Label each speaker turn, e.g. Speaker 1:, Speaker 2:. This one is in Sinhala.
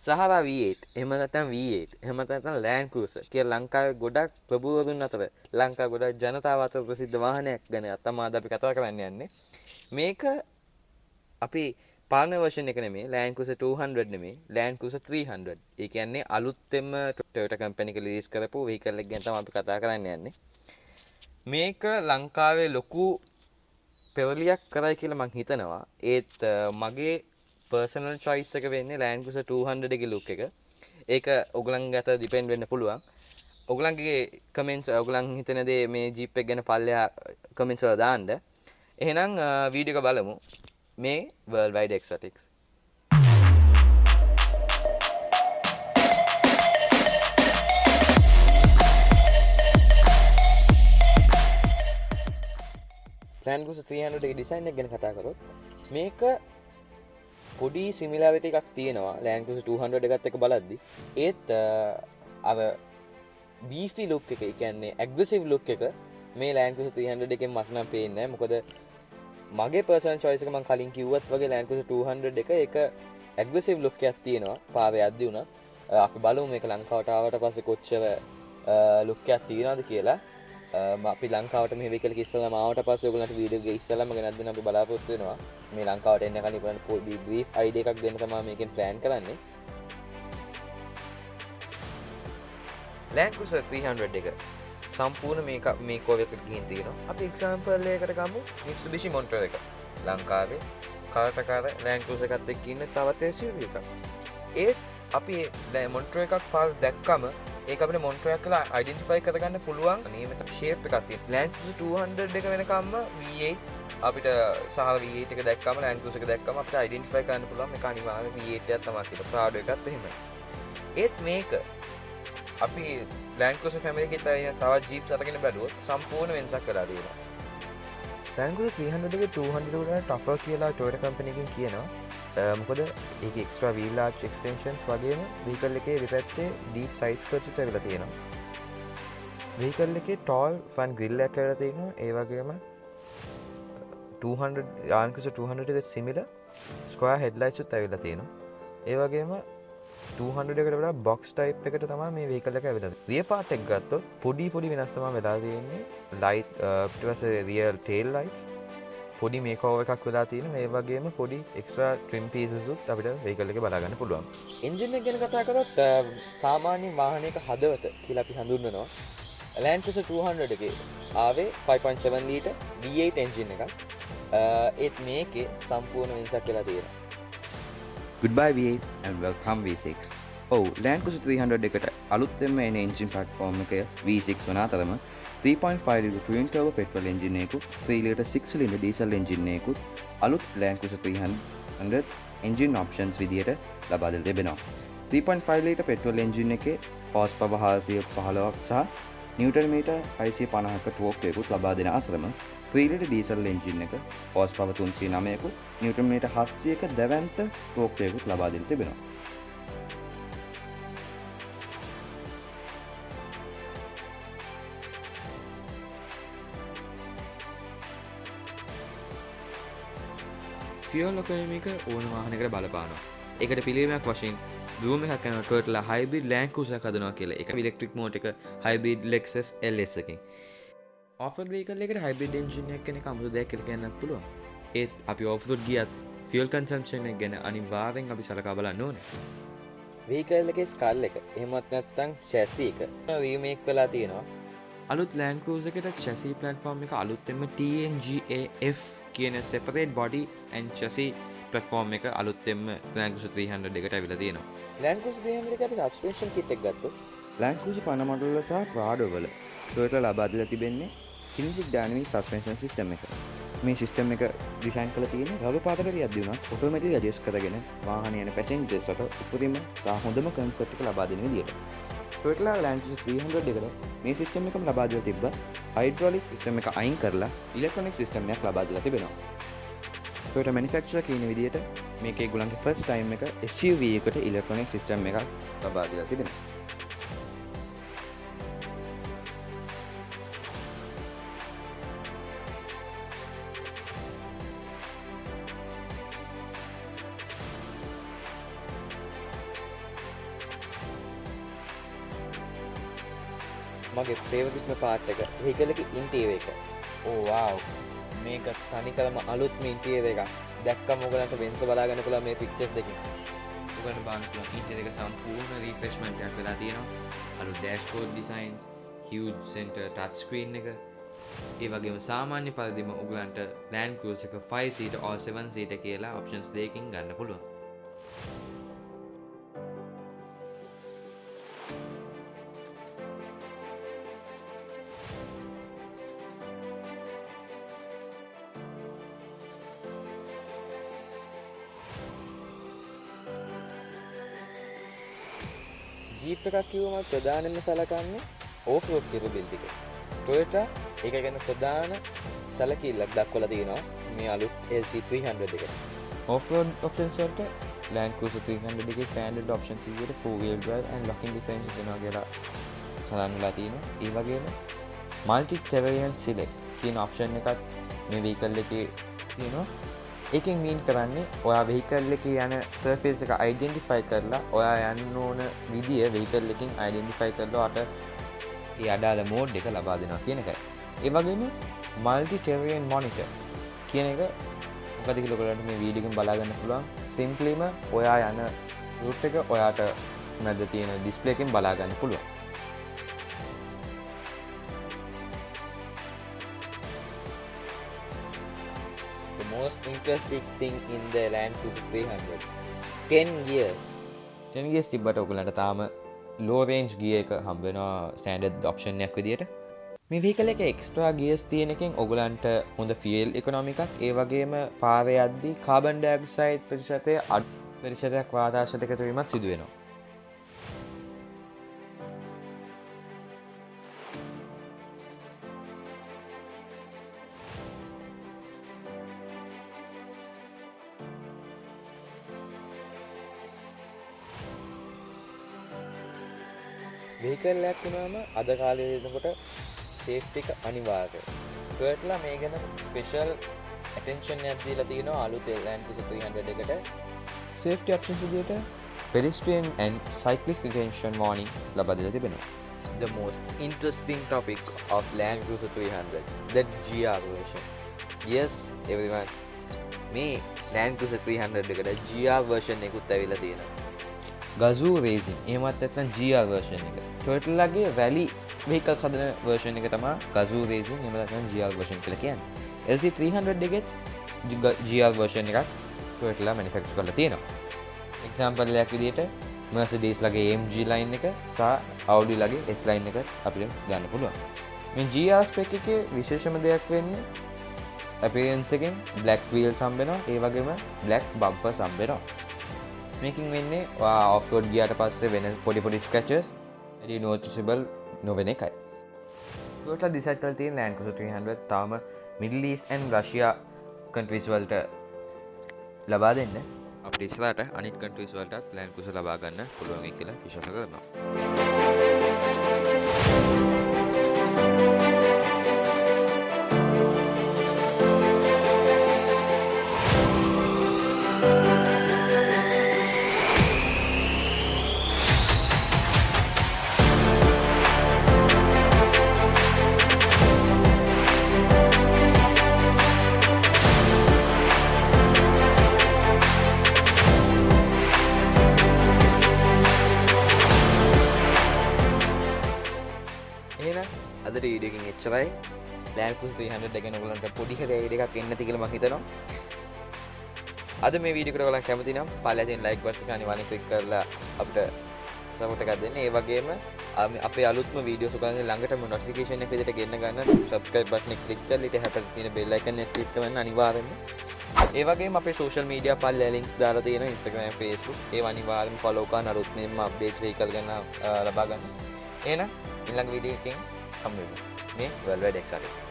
Speaker 1: Sahara V8 එහෙම නැත්නම් V8 එහෙම නැත්නම් Land Cruiser කියලා ලංකාවේ ගොඩක් ප්‍රභූවරුන් අතර ලංකාවේ ගොඩක් ජනතාව අතර ප්‍රසිද්ධ වාහනයක් ගැන තමයි අද අපි කතා කරන්න යන්නේ. මේක අපි පාලන වර්ෂන් එක නෙමෙයි Land Cruiser 200 නෙමෙයි Land Cruiser 300. ඒ කියන්නේ අලුත්ෙන්ම Toyota company එක රිලීස් කරපු vehicle එක ගැන තමයි අපි කතා කරන්න යන්නේ. මේක ලංකාවේ ලොකු පෙරලියක් කරයි කියලා මං හිතනවා. ඒත් මගේ personal choice එක වෙන්නේ Land Cruiser 200 එකේ look එක. ඒක ඔයගලන්ගේ අත depend වෙන්න පුළුවන්. ඔයගලන්ගේ comments ඔයගලන් හිතන දේ මේ Jeep එක ගැන පල්ලෙහා comments වල දාන්න. එහෙනම් වීඩියෝ එක බලමු. මේ Worldwide Exotics. Land Cruiser 300 එකේ design එක ගැන කතා කරොත් මේක පොඩි සිමිලාරිටි එකක් තියෙනවා Land Cruiser 200 එකත් එක්ක බලද්දි. ඒත් අර beefy look එක, ඒ කියන්නේ aggressive look එක මේ Land Cruiser 300 එකෙන් මට නම් පේන්නේ නැහැ. මොකද මගේ personal choice එක මම කලින් කිව්වත් වගේ Land Cruiser 200 එක ඒක aggressive look එකක් තියෙනවා පාරේ යද්දි උනත්. අපි බලමු මේක ලංකාවට ආවට පස්සේ කොච්චර look එකක් තියෙනවද කියලා. අපි ලංකාවට මේ වෙකල ඉස්සෙල්ලාම ආවට පස්සේ ඔයගොල්ලන්ට වීඩියෝ එක ඉස්සෙල්ලාම ගෙනත් දෙන්න අපි බලාපොරොත්තු වෙනවා. මේ ලංකාවට එන්න කලින් බලන්න පොඩි බ්‍රීෆ් අයිඩියා එකක් දෙන්න තමයි මේකෙන් ප්ලෑන් කරන්නේ. Land Cruiser 300 එක සම්පූර්ණ මේ කෝව් එකට ගිහින් තියෙනවා. අපි එක්සැම්පල් එකකට ගමු Mitsubishi Montero එක. ලංකාවේ කාර්ටකාර Land Cruiser එකත් එක්ක ඉන්න තවත් SUV එකක්. ඒත් අපි Montero එකක් පාර දැක්කම ඒක අපිට Montero එක කියලා අයිඩෙන්ටිෆයි කරගන්න පුළුවන් නියමිත ෂේප් එකක් තියෙනවා. Land Cruiser 200 එක වෙනකම්ම V8 අපිට සහ V8 එක දැක්කම Land Cruiser එක දැක්කම අපිට අයිඩෙන්ටිෆයි කරන්න පුළුවන් මේක අනිවාර්යයෙන් V8 එකක් තමයි කියලා. Prado එකත් එහෙමයි. ඒත් මේක අපි Land Cruiser family එකේ තවත් Jeeps අරගෙන බැලුවොත් සම්පූර්ණ වෙනසක් වෙලා තියෙනවා. Land Cruiser 300 එකේ 200 වලට tougher කියලා Toyota company එකෙන් කියනවා. මොකද ඒක extra wheel arch extensions වගේම vehicle එකේ දෙපැත්තේ deep side skirts ඇවිල්ලා තියෙනවා. vehicle එකේ tall front grill එකක් ඇවිල්ලා තියෙනවා. ඒ වගේම 200 Land Cruiser 200 එකට similar square headlights උත් ඇවිල්ලා තියෙනවා. ඒ වගේම 200 එකට වඩා box type එකට තමයි මේ vehicle එක ඇවිල්ලා තියෙන්නේ. rear part එක ගත්තොත් පොඩි වෙනස් තමයි වෙලා තියෙන්නේ. light ඊට පස්සේ rear tail lights පොඩි මේකෝවර් එකක් වෙලා තියෙනවා. ඒ වගේම පොඩි extra trim pieces උත් අපිට vehicle එකේ බලා ගන්න පුළුවන්. engine එක ගැන කතා කරොත් සාමාන්‍ය වාහනයක හදවත කියලා අපි හඳුන්වනවා. Land Cruiser 200 එකේ ආවේ 5.7 ලීටර් V8 engine එකක්. ඒත් මේකේ සම්පූර්ණ වෙනසක් වෙලා තියෙනවා.
Speaker 2: Goodbye V8 and welcome V6. Land Cruiser 300 එකට අලුත්ෙන්ම එන engine platform එක V6 වන අතරම 3.5 litre twin turbo petrol engine එකකුත් 3 litre 6 cylinder diesel engine එකකුත් අලුත් Land Cruiser 300 engine options විදියට ලබා දෙලා තිබෙනවා. 3.5 litre petrol engine එකේ horsepower 415ක් සහ newton meter 650ක torque එකකුත් ලබා දෙන අතරම 3 litre diesel engine එක horsepower 309කුත් newton meter 700ක දැවැන්ත torque එකකුත් ලබා දෙලා තිබෙනවා.
Speaker 1: fuel economy එක ඕන වාහනයකට බලපානවා. ඒකට පිළිවෙලක් වශයෙන් zoom එකක් කරනවා Toyota hybrid Land Cruiser එකක් හදනවා කියලා. ඒක electric mode එක hybrid Lexus LS එකකින්. off-road vehicle එකකට hybrid engine එකක් කෙනෙක් අමුතු දෙයක් කියලා කියන්නත් පුළුවන්. ඒත් අපි off-road ගියත් fuel consumption එක ගැන අනිවාර්යෙන් අපි සලකා බලන්න ඕනේ. vehicle එකේ skull එක එහෙමත් නැත්නම් chassis එක remake වෙලා තියෙනවා. අලුත් Land Cruiser එකට chassis platform එක අලුත්ෙන්ම TNGA-F කියන separate body and chassis platform එක අලුත්ෙන්ම Land Cruiser 300 එකට ඇවිල්ලා තියෙනවා. Land Cruiser 300 එකේ අපි suspension kit එක ගත්තොත්
Speaker 2: Land Cruiser පන මොඩල් වල සහ Prado වල Toyota ලබා දීලා තිබෙන්නේ kinetic dynamic suspension system එක. මේ සිස්ටම් එක ඩිසයින් කරලා තියෙන්නේ ගව පාතකට යද්දී උනත් ඔටෝමැටික් ඇඩ්ජස්ට් කරගෙන වාහනේ යන පැසෙන්ජර්ස්ට උපරිම සහ හොඳම කම්ෆර්ට් එක ලබා දෙන විදියට. Toyota Land Cruiser 300 එකට මේ සිස්ටම් එකම ලබා දීලා තිබ්බා. හයිඩ්‍රොලික් සිස්ටම් එක අයින් කරලා ඉලෙක්ට්‍රොනික සිස්ටම් එකක් ලබා දීලා තිබෙනවා. Toyota manufacturer කියන විදියට මේකේ ඒගොල්ලන්ගේ first time එක SUV එකට ඉලෙක්ට්‍රොනික සිස්ටම් එකක් ලබා දීලා තිබෙනවා.
Speaker 1: මගේ ෆේවරිට්ම පාර්ට් එක vehicle එකේ interior එක. ඕ wow. මේක තනිකරම අලුත්ම interior එකක්. දැක්කම ඔයගලන්ට වෙනස බලා ගන්න පුළුවන් මේ pictures දෙකෙන්. ඔයගලන්ට බලන්න පුළුවන් interior එක සම්පූර්ණ refreshment එකක් වෙලා තියෙනවා. අලුත් dashboard designs, huge center touch screen එක. ඒ වගේම සාමාන්‍ය පරිදිම ඔයගලන්ට Land Cruiser එක 5 seater or 7 seater කියලා options දෙකකින් ගන්න පුළුවන්. ජීප් එකක් කිව්වම ප්‍රධානම සලකන්නේ ඕෆ් රෝඩ් capability එක. Toyota ඒක ගැන ප්‍රධාන සැලකිල්ලක් දක්වලා තියෙනවා මේ අලුත් LC300 එකට.
Speaker 3: Off road options වලට Land Cruiser 300 එකේ standard options විදිහට 4-wheel drive and locking differentials වෙනවා කියලා සඳහන් වෙලා තියෙනවා. ඒ වගේම multi terrain select කියන option එකත් මේ vehicle එකේ තියෙනවා. ඒකෙන් mean කරන්නේ ඔයා vehicle එකේ යන surface එක identify කරලා ඔයා යන්න ඕන විදිය vehicle එකෙන් identify කරලා ඔයාට ඒ අදාළ mode එක ලබා දෙනවා කියන එකයි. ඒ වගේම multi terrain monitor කියන එක මොකද කියලා ඔයගලන්ට මේ වීඩියෝ එකෙන් බලා ගන්න පුළුවන්. simplyම ඔයා යන route එක ඔයාට මැද තියෙන display එකෙන් බලා ගන්න පුළුවන්.
Speaker 1: The most interesting thing in the Land Cruiser 300 10 gears.
Speaker 3: 10 gears තිබ්බට ඔයගලන්ට තාම low range gear එක හම්බ වෙනවා standard option එකක් විදියට. මේ vehicle එකේ extra gears තියෙන එකෙන් ඔයගලන්ට හොඳ fuel economy එකක් ඒ වගේම පාරේ යද්දී carbon dioxide ප්‍රතිශතය අඩු ප්‍රතිශතයක් වාතාශ්‍රයට එකතු වීමක් සිදු වෙනවා.
Speaker 1: vehicle එකක් වුණාම අද කාලේ වෙනකොට safety එක අනිවාර්යයි. Toyota මේ ගැන special attention එකක් දීලා තියෙනවා අලුත් Land Cruiser 300 එකට.
Speaker 3: safety options විදියට pedestrian and cyclist detention warning ලබා දීලා තිබෙනවා.
Speaker 1: The most interesting topic of Land Cruiser 300, the GR version. Yes, everyone. මේ Land Cruiser 300 එකට GR version එකකුත් ඇවිල්ලා තියෙනවා.
Speaker 3: Gazoo Racing එහෙමත් නැත්නම් GR version එක. Toyota rally vehicles හදන version එක තමයි Gazoo Racing එහෙම නැත්නම් GR version කියලා කියන්නේ. LC300 එකෙත් GR version එකක් Toyota manufacture කරලා තියෙනවා. example එකක් විදිහට Mercedes ලගේ AMG line එක සහ Audi ලගේ S line එක අපිට ගන්න පුළුවන්. මේ GR spec එකේ විශේෂම දෙයක් වෙන්නේ appearance එකෙන් black wheels හම්බ වෙනවා. ඒ වගේම black bumpers හම්බ වෙනවා. මේකින් වෙන්නේ off road ගියාට පස්සේ වෙන පොඩි scratches වැඩි noticeable නොවෙන එකයි. Toyota decide කරලා තියෙන Land Cruiser 300 තාම Middle East and Russia countries වලට ලබා දෙන්න. අපිට ඉස්සරහට අනිත් countries වලටත් Land Cruiser ලබා ගන්න පුළුවන් කියලා විශ්වාස කරනවා.
Speaker 1: අද වීඩියෝ එකකින් එච්චරයි. Land Cruiser 300 ගැන ඔයගලන්ට පොඩි හරි අයිඩියා එකක් එන්න ඇති කියලා මම හිතනවා. අද මේ වීඩියෝ එකට ඔයගලන් කැමති නම් පල්ලෙහා තියෙන like button එක අනිවාර්යෙන් click කරලා අපිට support එකක් දෙන්න. ඒ වගේම අපේ අලුත්ම වීඩියෝස් ඔයගලන්ගේ ළඟටම notification එක විදිහට ගෙන්න ගන්න subscribe button එක click කරලා ඊට හැපට තියෙන bell icon එක click කරන්න අනිවාර්යෙන්ම. ඒ වගේම අපේ social media පල්ලෙහා links දාලා තියෙනවා Instagram, Facebook. ඒව අනිවාර්යෙන්ම follow කරන අලුත් මෙන්න updates vehicle ගැන ලබා ගන්න. එහෙනම් ඊළඟ වීඩියෝ එකකින් හම්බ වෙමු. මේ worldwide excited